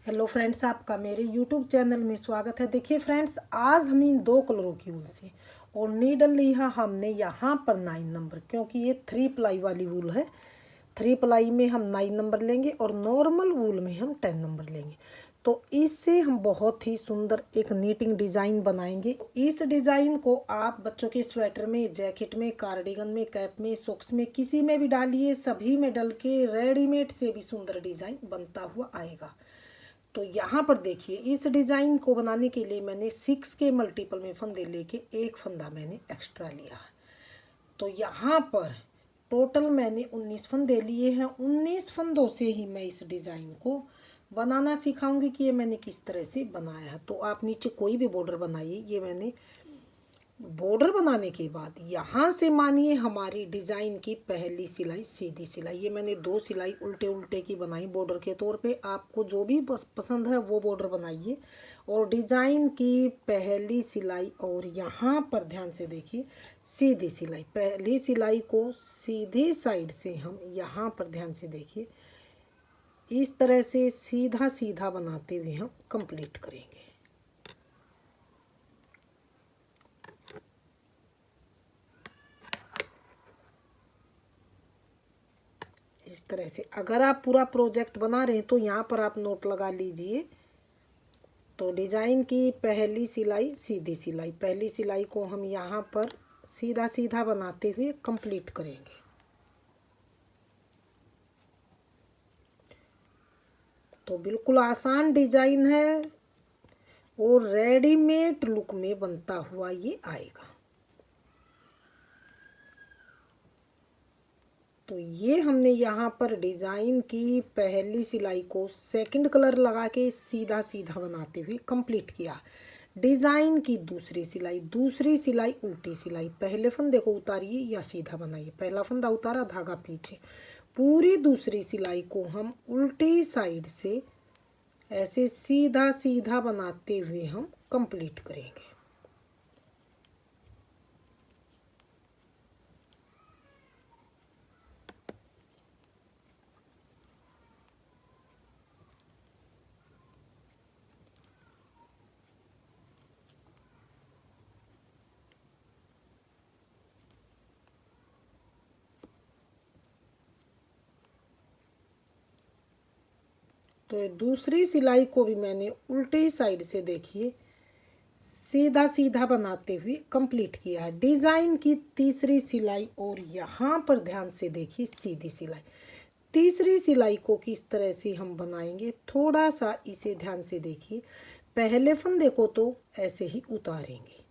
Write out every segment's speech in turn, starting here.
Hello friends, आपका मेरे YouTube channel में स्वागत है। देखिए फ्रेंड्स, आज हम इन दो कलरों की वूल से और नीडल लिया हमने यहाँ पर 9 नंबर, क्योंकि ये 3 प्लाई वाली वूल है। 3 प्लाई में हम 9 नंबर लेंगे और नॉर्मल वूल में हम 10 नंबर लेंगे। तो इससे हम बहुत ही सुंदर एक नीटिंग डिज़ाइन बनाएंगे। इस डिज़ाइन को आप बच्चों के स्वेटर में, जैकेट में, कार्डिगन में, कैप में, सॉक्स में, किसी में भी डालिए, सभी में डल के रेडीमेड से भी सुंदर डिज़ाइन बनता हुआ आएगा। तो यहाँ पर देखिए, इस डिज़ाइन को बनाने के लिए मैंने 6 के मल्टीपल में फंदे लेके एक फंदा मैंने एक्स्ट्रा लिया है। तो यहाँ पर टोटल मैंने 19 फंदे लिए हैं। 19 फंदों से ही मैं इस डिज़ाइन को बनाना सिखाऊंगी कि ये मैंने किस तरह से बनाया है। तो आप नीचे कोई भी बॉर्डर बनाइए। ये मैंने बॉर्डर बनाने के बाद यहाँ से मानिए हमारी डिज़ाइन की पहली सिलाई सीधी सिलाई, ये मैंने 2 सिलाई उल्टे उल्टे की बनाई बॉर्डर के तौर पे। आपको जो भी पसंद है वो बॉर्डर बनाइए। और डिज़ाइन की पहली सिलाई, और यहाँ पर ध्यान से देखिए, सीधी सिलाई, पहली सिलाई को सीधी साइड से हम यहाँ पर ध्यान से देखिए, इस तरह से सीधा सीधा बनाते हुए हम कंप्लीट करेंगे। इस तरह से अगर आप पूरा प्रोजेक्ट बना रहे हैं तो यहाँ पर आप नोट लगा लीजिए। तो डिज़ाइन की पहली सिलाई सीधी सिलाई, पहली सिलाई को हम यहाँ पर सीधा सीधा बनाते हुए कंप्लीट करेंगे। तो बिल्कुल आसान डिज़ाइन है और रेडीमेड लुक में बनता हुआ ये आएगा। तो ये हमने यहाँ पर डिज़ाइन की पहली सिलाई को सेकंड कलर लगा के सीधा सीधा बनाते हुए कंप्लीट किया। डिज़ाइन की दूसरी सिलाई उल्टी सिलाई, पहले फंदे को उतारिए या सीधा बनाइए, पहला फंदा उतारा, धागा पीछे, पूरी दूसरी सिलाई को हम उल्टी साइड से ऐसे सीधा सीधा बनाते हुए हम कंप्लीट करेंगे। तो दूसरी सिलाई को भी मैंने उल्टी साइड से देखिए सीधा सीधा बनाते हुए कंप्लीट किया है। डिज़ाइन की तीसरी सिलाई, और यहाँ पर ध्यान से देखिए सीधी सिलाई। तीसरी सिलाई को किस तरह से हम बनाएंगे, थोड़ा सा इसे ध्यान से देखिए। पहले फंदे को तो ऐसे ही उतारेंगे,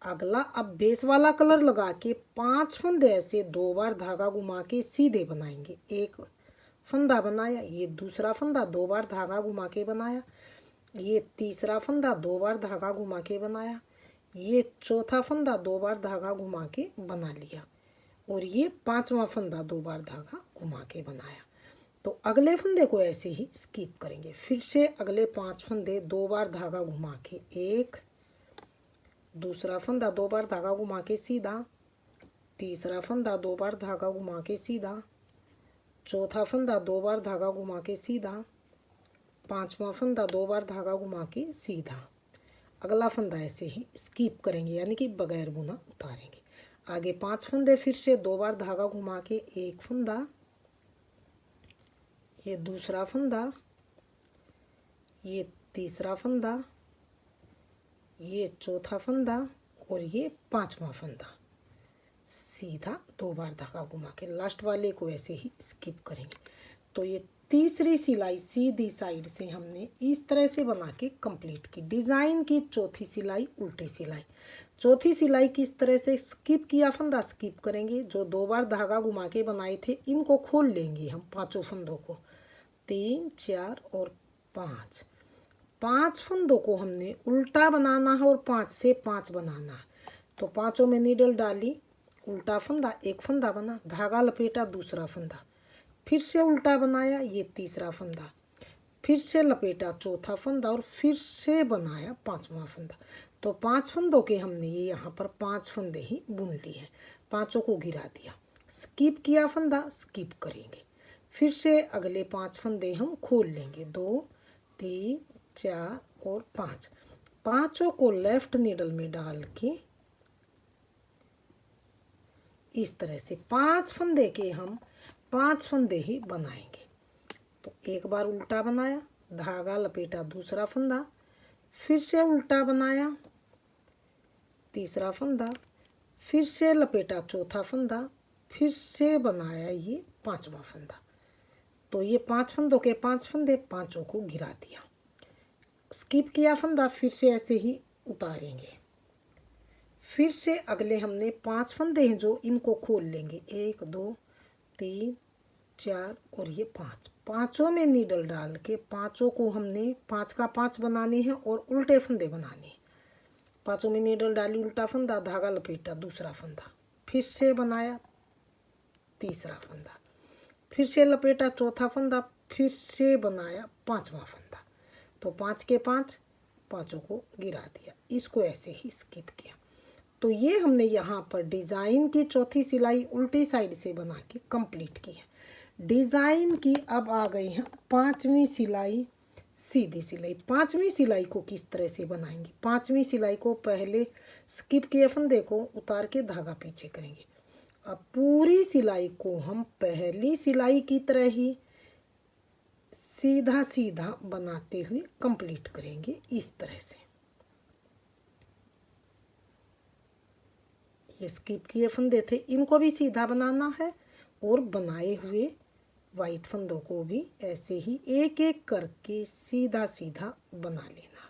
अगला अब बेस वाला कलर लगा के 5 फंदे ऐसे 2 बार धागा घुमा के सीधे बनाएंगे। एक फंदा बनाया, ये दूसरा फंदा 2 बार धागा घुमा के बनाया, ये तीसरा फंदा 2 बार धागा घुमा के बनाया, ये चौथा फंदा 2 बार धागा घुमा के बना लिया, और ये 5वां फंदा 2 बार धागा घुमा के बनाया। तो अगले फंदे को ऐसे ही स्किप करेंगे। फिर से अगले 5 फंदे 2 बार धागा घुमा के, एक दूसरा फंदा 2 बार धागा घुमा के सीधा, तीसरा फंदा 2 बार धागा घुमा के सीधा, चौथा फंदा 2 बार धागा घुमा के सीधा, 5वां फंदा 2 बार धागा घुमा के सीधा, अगला फंदा ऐसे ही स्किप करेंगे, यानी कि बगैर बुना उतारेंगे। आगे 5 फंदे फिर से 2 बार धागा घुमा के, एक फंदा, ये दूसरा फंदा, ये तीसरा फंदा, ये चौथा फंदा, और ये 5वां फंदा, सीधा 2 बार धागा घुमा के लास्ट वाले को ऐसे ही स्किप करेंगे। तो ये तीसरी सिलाई सीधी साइड से हमने इस तरह से बना के कंप्लीट की। डिज़ाइन की चौथी सिलाई उल्टी सिलाई, चौथी सिलाई किस तरह से, स्किप किया फंदा स्किप करेंगे, जो 2 बार धागा घुमा के बनाए थे इनको खोल लेंगे हम, 5 फंदों को, 3, 4 और 5, 5 फंदों को हमने उल्टा बनाना है और 5 से 5 बनाना है। तो 5 में नीडल डाली, उल्टा फंदा, एक फंदा बना, धागा लपेटा, दूसरा फंदा, फिर से उल्टा बनाया, ये तीसरा फंदा, फिर से लपेटा, चौथा फंदा, और फिर से बनाया 5वां फंदा। तो 5 फंदों के हमने ये यहाँ पर 5 फंदे ही बुन लिए हैं। 5 को गिरा दिया, स्किप किया फंदा, स्किप करेंगे, फिर से अगले 5 फंदे हम खोल लेंगे, 2, 3 4 और 5, पांचों को लेफ्ट नीडल में डाल के इस तरह से 5 फंदे के हम 5 फंदे ही बनाएंगे। तो एक बार उल्टा बनाया, धागा लपेटा, दूसरा फंदा, फिर से उल्टा बनाया, तीसरा फंदा, फिर से लपेटा, चौथा फंदा, फिर से बनाया ये 5वां फंदा। तो ये 5 फंदों के 5 फंदे, पांचों को गिरा दिया, स्किप किया फंदा, फिर से ऐसे ही उतारेंगे। फिर से अगले हमने 5 फंदे हैं जो इनको खोल लेंगे, 1 2 3 4 और ये 5, पांचों में नीडल डाल के पांचों को हमने 5 का 5 बनाने हैं और उल्टे फंदे बनाने हैं। पांचों में नीडल डाली, उल्टा फंदा, धागा लपेटा, दूसरा फंदा, फिर से बनाया, तीसरा फंदा, फिर से लपेटा, चौथा फंदा, फिर से बनाया 5वां फंदा। तो 5 के 5, पांचों को गिरा दिया, इसको ऐसे ही स्किप किया। तो ये हमने यहाँ पर डिज़ाइन की चौथी सिलाई उल्टी साइड से बना के कंप्लीट की है। डिज़ाइन की अब आ गई है 5वीं सिलाई, सीधी सिलाई। 5वीं सिलाई को किस तरह से बनाएंगे? 5वीं सिलाई को पहले स्किप किए फंदे को उतार के धागा पीछे करेंगे। अब पूरी सिलाई को हम पहली सिलाई की तरह ही सीधा सीधा बनाते हुए कंप्लीट करेंगे। इस तरह से ये स्किप किए फंदे थे, इनको भी सीधा बनाना है और बनाए हुए वाइट फंदों को भी ऐसे ही एक एक करके सीधा सीधा बना लेना।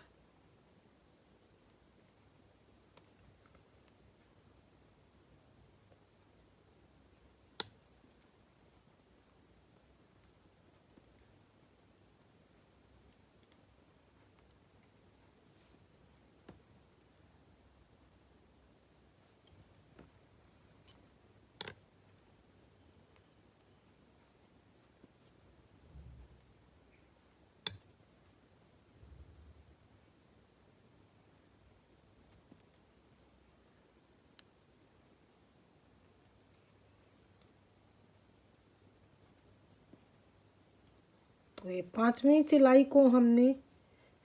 तो ये 5वीं सिलाई को हमने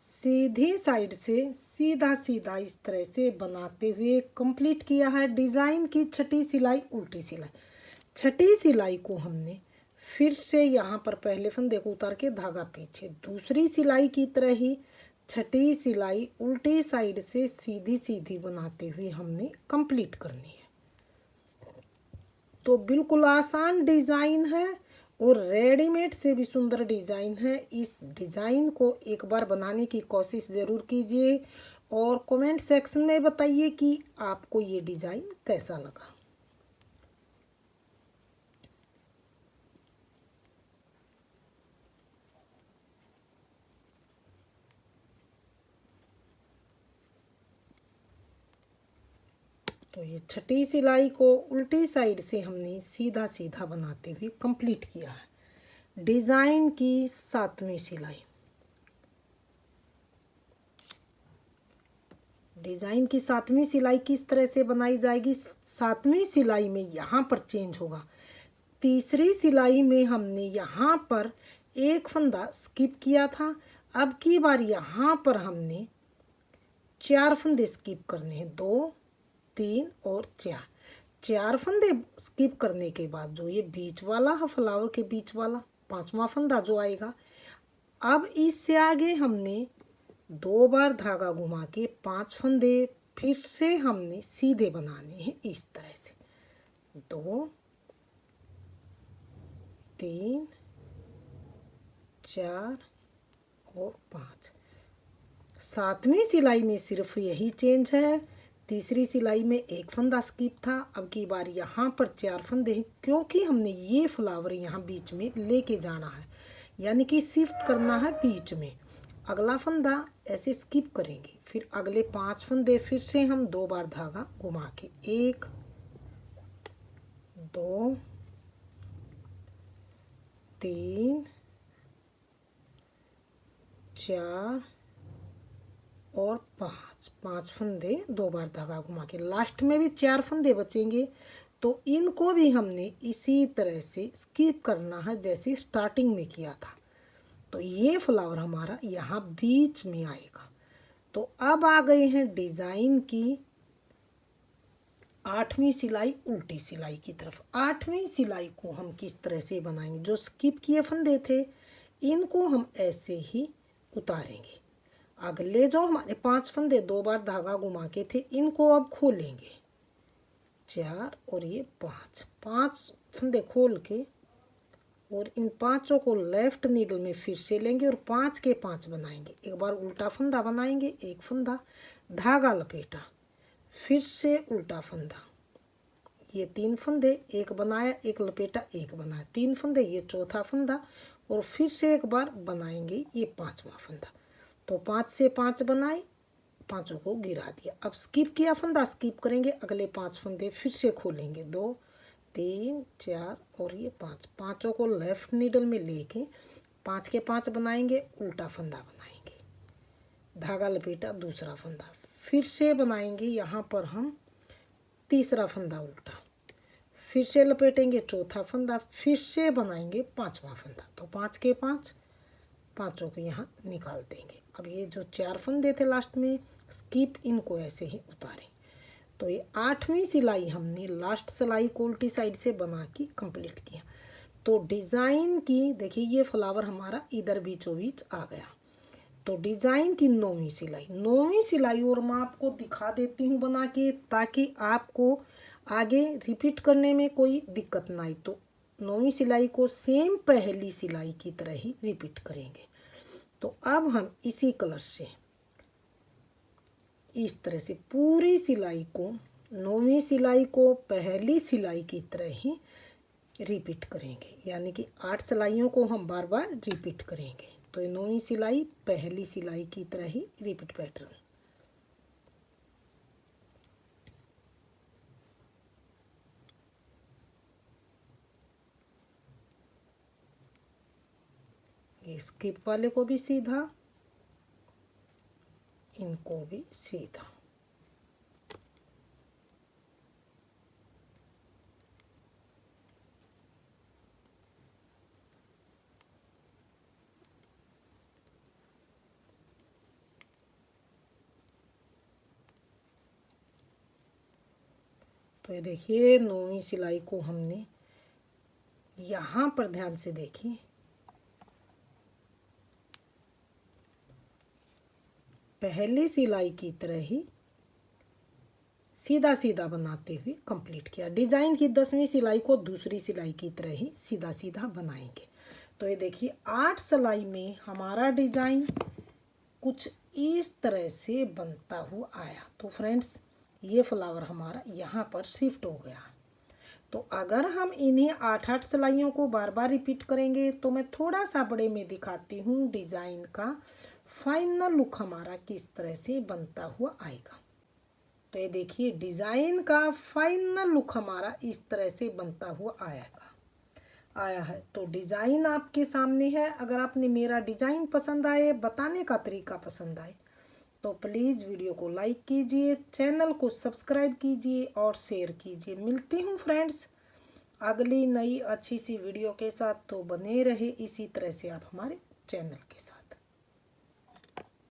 सीधी साइड से सीधा सीधा इस तरह से बनाते हुए कंप्लीट किया है। डिज़ाइन की छठी सिलाई उल्टी सिलाई। छठी सिलाई को हमने फिर से यहाँ पर पहले फंदे को उतार के धागा पीछे, दूसरी सिलाई की तरह ही छठी सिलाई उल्टी साइड से सीधी सीधी बनाते हुए हमने कंप्लीट करनी है। तो बिल्कुल आसान डिज़ाइन है और रेडीमेड से भी सुंदर डिज़ाइन है। इस डिज़ाइन को एक बार बनाने की कोशिश ज़रूर कीजिए और कमेंट सेक्शन में बताइए कि आपको ये डिज़ाइन कैसा लगा। तो ये छठी सिलाई को उल्टी साइड से हमने सीधा सीधा बनाते हुए कंप्लीट किया है। डिज़ाइन की 7वीं सिलाई। डिज़ाइन की 7वीं सिलाई किस तरह से बनाई जाएगी? 7वीं सिलाई में यहाँ पर चेंज होगा। तीसरी सिलाई में हमने यहाँ पर एक फंदा स्किप किया था, अब की बार यहाँ पर हमने 4 फंदे स्किप करने हैं, 2 3 और 4 फंदे स्किप करने के बाद जो ये बीच वाला है, फ्लावर के बीच वाला 5वां फंदा जो आएगा, अब इससे आगे हमने 2 बार धागा घुमा के 5 फंदे फिर से हमने सीधे बनाने हैं इस तरह से, 2 3 4 और 5। 7वीं सिलाई में सिर्फ यही चेंज है। तीसरी सिलाई में एक फंदा स्किप था, अब की बार यहाँ पर 4 फंदे हैं, क्योंकि हमने ये फ्लावर यहाँ बीच में लेके जाना है, यानी कि शिफ्ट करना है बीच में। अगला फंदा ऐसे स्किप करेंगे, फिर अगले 5 फंदे फिर से हम 2 बार धागा घुमा के 1 2 3 4 और 5 फंदे 2 बार धागा घुमा के, लास्ट में भी 4 फंदे बचेंगे, तो इनको भी हमने इसी तरह से स्किप करना है जैसे स्टार्टिंग में किया था। तो ये फ्लावर हमारा यहाँ बीच में आएगा। तो अब आ गए हैं डिज़ाइन की 8वीं सिलाई उल्टी सिलाई की तरफ। 8वीं सिलाई को हम किस तरह से बनाएंगे, जो स्किप किए फंदे थे इनको हम ऐसे ही उतारेंगे। अगले जो हमारे 5 फंदे 2 बार धागा घुमा के थे इनको अब खोलेंगे, 4 और ये 5 फंदे खोल के और इन 5 को लेफ्ट नीडल में फिर से लेंगे और 5 के 5 बनाएंगे। एक बार उल्टा फंदा बनाएंगे, एक फंदा धागा लपेटा, फिर से उल्टा फंदा, ये 3 फंदे, एक बनाया, एक लपेटा, एक बनाया, 3 फंदे, ये चौथा फंदा और फिर से एक बार बनाएंगे ये 5वां फंदा। तो 5 से 5 बनाए, 5 को गिरा दिया। अब स्किप किया फंदा, स्किप करेंगे, अगले 5 फंदे फिर से खोलेंगे, 2 3 4 और ये 5 को लेफ्ट नीडल में लेके 5 के 5 बनाएंगे, उल्टा फंदा बनाएंगे, धागा लपेटा, दूसरा फंदा, फिर से बनाएंगे यहाँ पर हम तीसरा फंदा उल्टा, फिर से लपेटेंगे, चौथा फंदा, फिर से बनाएंगे 5वां फंदा। तो 5 के 5, 5 को यहाँ निकाल देंगे। अब ये जो 4 फंदे थे लास्ट में स्किप, इनको ऐसे ही उतारें। तो ये 8वीं सिलाई हमने लास्ट सिलाई को उल्टी साइड से बना के कंप्लीट किया। तो डिज़ाइन की देखिए ये फ्लावर हमारा इधर बीचों बीच आ गया। तो डिज़ाइन की 9वीं सिलाई, 9वीं सिलाई और मैं आपको दिखा देती हूँ बना के, ताकि आपको आगे रिपीट करने में कोई दिक्कत ना आए। तो 9वीं सिलाई को सेम पहली सिलाई की तरह ही रिपीट करेंगे। तो अब हम इसी कलर से इस तरह से पूरी सिलाई को, 9वीं सिलाई को पहली सिलाई की तरह ही रिपीट करेंगे, यानी कि 8 सिलाइयों को हम बार बार रिपीट करेंगे। तो ये 9वीं सिलाई पहली सिलाई की तरह ही रिपीट पैटर्न। ये स्किप वाले को भी सीधा, इनको भी सीधा। तो ये देखिए 9वीं सिलाई को हमने यहाँ पर ध्यान से देखिए, पहली सिलाई की तरह ही सीधा सीधा बनाते हुए कंप्लीट किया। डिज़ाइन की 10वीं सिलाई को दूसरी सिलाई की तरह ही सीधा सीधा बनाएंगे। तो ये देखिए 8 सिलाई में हमारा डिज़ाइन कुछ इस तरह से बनता हुआ आया। तो फ्रेंड्स ये फ्लावर हमारा यहाँ पर शिफ्ट हो गया। तो अगर हम इन्हीं 8-8 सिलाइयों को बार बार रिपीट करेंगे तो मैं थोड़ा सा बड़े में दिखाती हूँ डिज़ाइन का फाइनल लुक हमारा किस तरह से बनता हुआ आएगा। तो ये देखिए डिज़ाइन का फाइनल लुक हमारा इस तरह से बनता हुआ आया है। तो डिज़ाइन आपके सामने है। अगर आपने मेरा डिज़ाइन पसंद आए, बताने का तरीका पसंद आए, तो प्लीज़ वीडियो को लाइक कीजिए, चैनल को सब्सक्राइब कीजिए और शेयर कीजिए। मिलती हूँ फ्रेंड्स अगली नई अच्छी सी वीडियो के साथ। तो बने रहे इसी तरह से आप हमारे चैनल के साथ।